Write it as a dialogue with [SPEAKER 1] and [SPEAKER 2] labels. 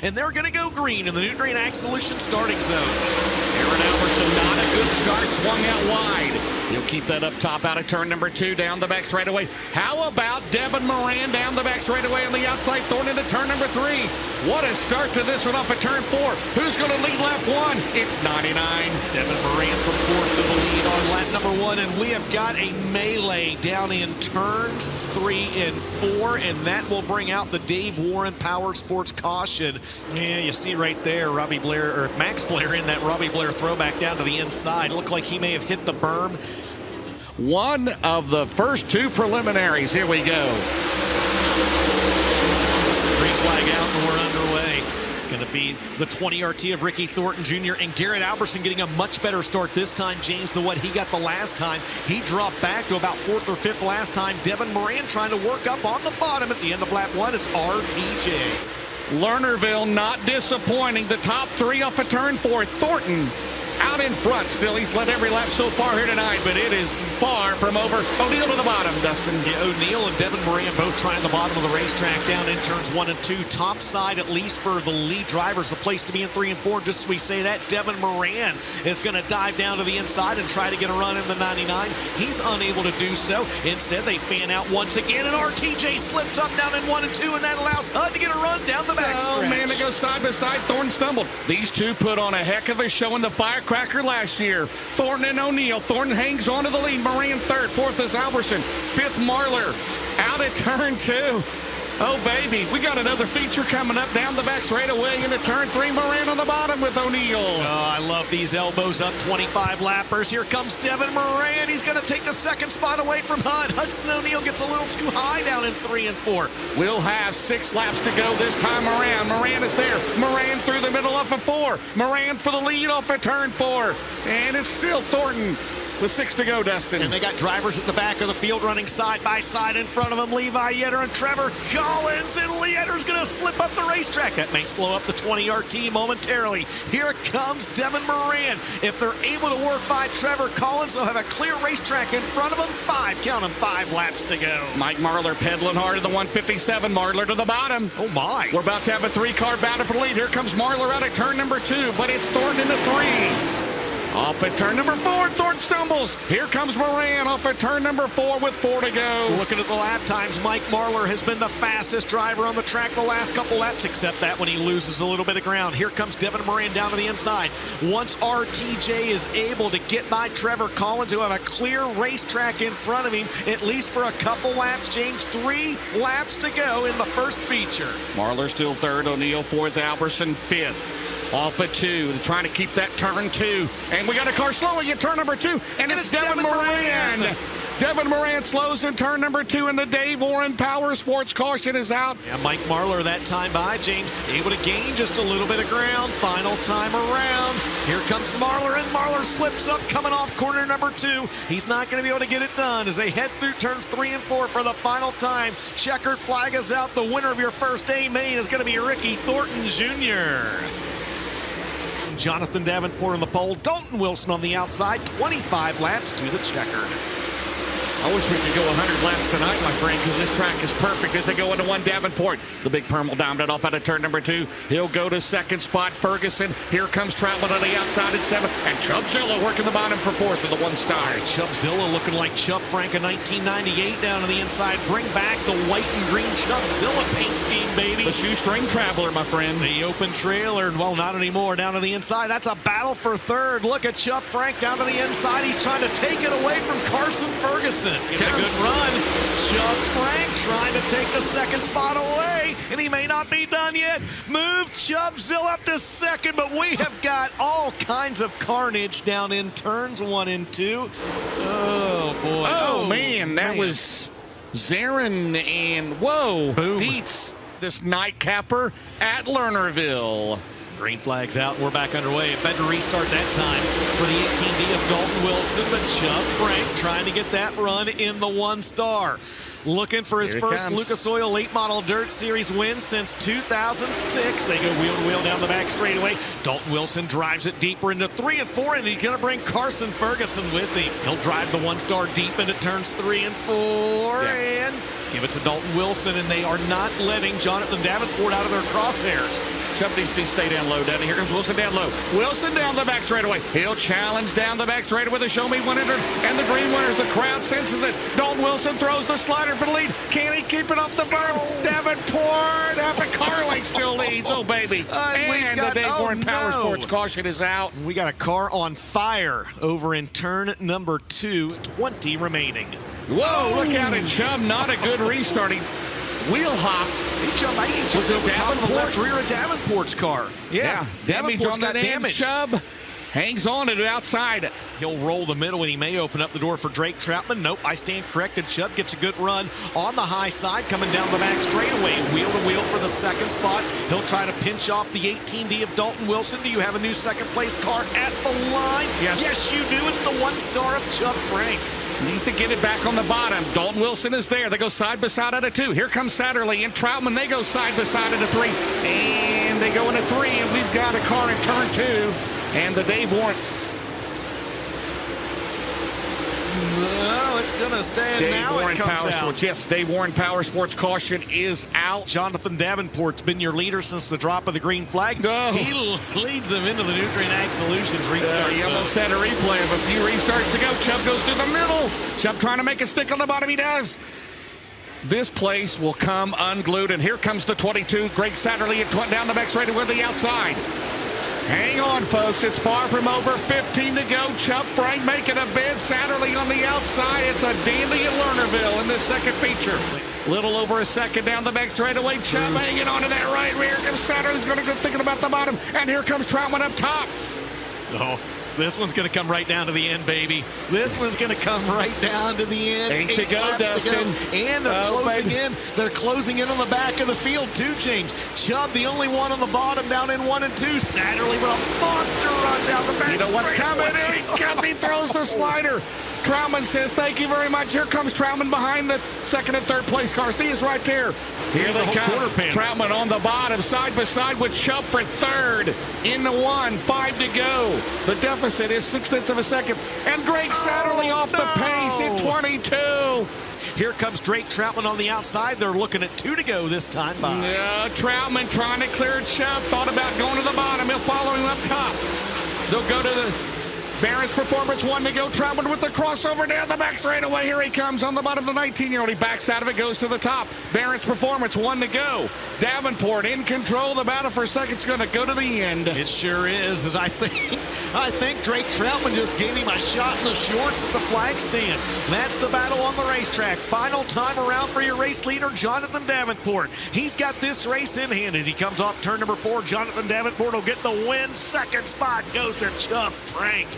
[SPEAKER 1] and they're going to go green in the New Green Ag Solutions starting zone. Aaron Albertson, not a good start, swung out wide.
[SPEAKER 2] He'll keep that up top out of turn number 2, down the back straightaway. How about Devin Moran down the back straightaway on the outside, Thornton into turn number 3. What a start to this one off of turn 4. Who's going to lead lap 1? It's 99.
[SPEAKER 1] Devin Moran from 4th to the lead on lap number 1, and we have got a melee down in turns 3 and 4, and that will bring out the Dave Warren Power Sports caution. Yeah, you see right there, Robbie Blair, or Max Blair in that Robbie Blair throwback down to the inside. Looked like he may have hit the berm.
[SPEAKER 2] One of the first 2 preliminaries. Here we go.
[SPEAKER 1] Green flag out and we're underway. It's going to be the 20 RT of Ricky Thornton Jr. and Garrett Albertson getting a much better start this time, James, than what he got the last time. He dropped back to about 4th or 5th last time. Devin Moran trying to work up on the bottom at the end of lap 1. It's RTJ.
[SPEAKER 2] Lernerville not disappointing. The top 3 off of turn 4. Thornton out in front still. He's led every lap so far here tonight, but it is far from over. O'Neal to the bottom, Dustin.
[SPEAKER 1] Yeah, O'Neal and Devin Moran both trying the bottom of the racetrack down in turns 1 and 2. Top side, at least for the lead drivers, the place to be in 3 and 4. Just as we say that, Devin Moran is going to dive down to the inside and try to get a run in the 99. He's unable to do so. Instead, they fan out once again, and RTJ slips up down in 1 and 2, and that allows HUD to get a run down the backstretch.
[SPEAKER 2] Oh, man, they go side by side. Thornton stumbled. These 2 put on a heck of a show in the firecracker last year. Thornton and O'Neal. Thornton hangs on to the lead. Moran 3rd. 4th is Albertson. 5th, Marlar. Out at turn 2. Oh, baby. We got another feature coming up down the back straightaway into turn 3. Moran on the bottom with O'Neal.
[SPEAKER 1] Oh, I love these elbows up 25 lappers. Here comes Devin Moran. He's going to take the 2nd spot away from HUD. Hudson O'Neal gets a little too high down in 3 and 4.
[SPEAKER 2] We'll have 6 laps to go this time around. Moran is there. Moran through the middle off of 4. Moran for the lead off of turn 4. And it's still Thornton with 6 to go, Dustin.
[SPEAKER 1] And they got drivers at the back of the field running side by side in front of them. Levi Yetter and Trevor Collins. And Yetter's going to slip up the racetrack. That may slow up the 20 RT momentarily. Here comes Devin Moran. If they're able to work by Trevor Collins, they'll have a clear racetrack in front of them. 5 laps to go.
[SPEAKER 2] Mike Marlar pedaling hard in the 157. Marlar to the bottom.
[SPEAKER 1] Oh, my.
[SPEAKER 2] We're about to have a 3-car battle for the lead. Here comes Marlar out of turn number 2, but it's Thornton into 3. Off at turn number 4, Thornton stumbles. Here comes Moran off at turn number 4 with 4 to go.
[SPEAKER 1] Looking at the lap times, Mike Marlar has been the fastest driver on the track the last couple laps, except that when he loses a little bit of ground. Here comes Devin Moran down to the inside. Once RTJ is able to get by Trevor Collins, who have a clear racetrack in front of him, at least for a couple laps, James. 3 laps to go in the first feature.
[SPEAKER 2] Marlar still 3rd, O'Neal 4th, Albertson 5th. Off at 2, they're trying to keep that turn 2. And we got a car slowing at turn number 2, and it's Devin Moran. Devin Moran slows in turn number 2, and the Dave Warren Power Sports caution is out.
[SPEAKER 1] Yeah, Mike Marlar that time by, James, able to gain just a little bit of ground. Final time around. Here comes Marlar, and Marlar slips up coming off corner number 2. He's not going to be able to get it done as they head through turns 3 and 4 for the final time. Checkered flag is out. The winner of your first A main is going to be Ricky Thornton Jr. Jonathan Davenport on the pole, Dalton Wilson on the outside, 25 laps to the checkered.
[SPEAKER 2] I wish we could go 100 laps tonight, my friend, because this track is perfect as they go into 1 Davenport. The big perm will down it off out of turn number 2. He'll go to 2nd spot. Ferguson. Here comes Troutman on the outside at 7. And Chubbzilla working the bottom for 4th of the 1 star.
[SPEAKER 1] Chubbzilla looking like Chubb Frank in 1998 down to the inside. Bring back the white and green Chubbzilla paint scheme, baby.
[SPEAKER 2] The shoestring traveler, my friend.
[SPEAKER 1] The open trailer, well, not anymore, down to the inside. That's a battle for 3rd. Look at Chubb Frank down to the inside. He's trying to take it away from Carson Ferguson. It's a good run. Chubb Frank trying to take the 2nd spot away, and he may not be done yet. Move Chubbzilla up to 2nd, but we have got all kinds of carnage down in turns 1 and 2. Oh, boy.
[SPEAKER 2] Oh man, that was Zarin and, whoa,
[SPEAKER 1] Boom.
[SPEAKER 2] Dietz, this nightcapper at Lernerville.
[SPEAKER 1] Green flag's out. We're back underway. Better restart that time for the 18D of Dalton Wilson, but Chubb Frank trying to get that run in the 1 star. Looking for his first Lucas Oil late model dirt series win since 2006. They go wheel to wheel down the back straightaway. Dalton Wilson drives it deeper into 3 and 4, and he's going to bring Carson Ferguson with him. He'll drive the 1 star deep into turns 3 and 4, and Give it to Dalton Wilson, and they are not letting Jonathan Davenport out of their crosshairs.
[SPEAKER 2] Chubb needs to stay down low, down. Here comes Wilson down low. Wilson down the back straightaway. He'll challenge down the back straightaway with a show me 100 and the green winners. The crowd senses it. Dalton Wilson throws the slider for the lead. Can he keep it off the berm? Davenport after Carling still leads. Oh, baby. And the Dave Warren Power Sports caution is out.
[SPEAKER 1] We got a car on fire over in turn number 2. 20 remaining.
[SPEAKER 2] Whoa, look out at Chubb. Not a good restarting. Wheel hop.
[SPEAKER 1] He jumped over top of the left rear of Davenport's car. Yeah, Davenport's got damage.
[SPEAKER 2] Chubb hangs on to the outside.
[SPEAKER 1] He'll roll the middle, and he may open up the door for Drake Troutman. Nope, I stand corrected. Chubb gets a good run on the high side, coming down the back straightaway. Wheel to wheel for the second spot. He'll try to pinch off the 18D of Dalton Wilson. Do you have a new second place car at the line?
[SPEAKER 2] Yes.
[SPEAKER 1] Yes, you do. It's the 1-star of Chubb Frank.
[SPEAKER 2] Needs to get it back on the bottom. Dalton Wilson is there. They go side by side out of 2. Here comes Satterley and Troutman. They go side by side out of 3. And they go into 3. And we've got a car in turn 2. And the Dave Warren.
[SPEAKER 1] No, it's going to stand
[SPEAKER 2] Dave
[SPEAKER 1] now.
[SPEAKER 2] Warren
[SPEAKER 1] It comes
[SPEAKER 2] Power
[SPEAKER 1] out.
[SPEAKER 2] Sports. Yes, Dave Warren Power Sports caution is out.
[SPEAKER 1] Jonathan Davenport's been your leader since the drop of the green flag.
[SPEAKER 2] No.
[SPEAKER 1] He leads them into the Nutrient Ag Solutions restart.
[SPEAKER 2] You almost had a replay of a few restarts ago. Chubb goes through the middle. Chubb trying to make a stick on the bottom. He does. This place will come unglued. And here comes the 22. Greg Satterley down the back straight with the outside. Hang on, folks. It's far from over. 15 to go. Chubb Frank making a bid. Satterley on the outside. It's a dandy at Lernerville in this second feature. Little over a second down the back straightaway. Chubb hanging on to that right rear. Comes Satterley's going to go thinking about the bottom. And here comes Troutman up top.
[SPEAKER 1] Oh, this one's going to come right down to the end, baby. This one's going to come right down to the end.
[SPEAKER 2] 8 to go, Dustin.
[SPEAKER 1] And they're closing in. They're closing in on the back of the field, too, James. Chubb, the only one on the bottom, down in 1 and 2. Satterley with a monster run down the back.
[SPEAKER 2] You know what's coming? Here he comes. He throws the slider. Troutman says, thank you very much. Here comes Troutman behind the second and third place car. See, he's right there. Here they come. Troutman on the bottom, side by side with Chubb for third. In the 1, 5 to go. The deficit is 0.6 of a second. And Greg Satterley off the pace in 22.
[SPEAKER 1] Here comes Drake Troutman on the outside. They're looking at 2 to go this time by.
[SPEAKER 2] Troutman trying to clear Chubb. Thought about going to the bottom. He'll follow him up top. They'll go to the Barron's Performance 1 to go. Troutman with the crossover down the back straightaway. Here he comes on the bottom of the 19-year-old. He backs out of it, goes to the top. Barron's Performance 1 to go. Davenport in control. The battle for second's going to go to the end.
[SPEAKER 1] It sure is, as I think Drake Troutman just gave him a shot in the shorts at the flag stand. That's the battle on the racetrack. Final time around for your race leader, Jonathan Davenport. He's got this race in hand as he comes off turn number 4. Jonathan Davenport will get the win. Second spot goes to Chubb Frank.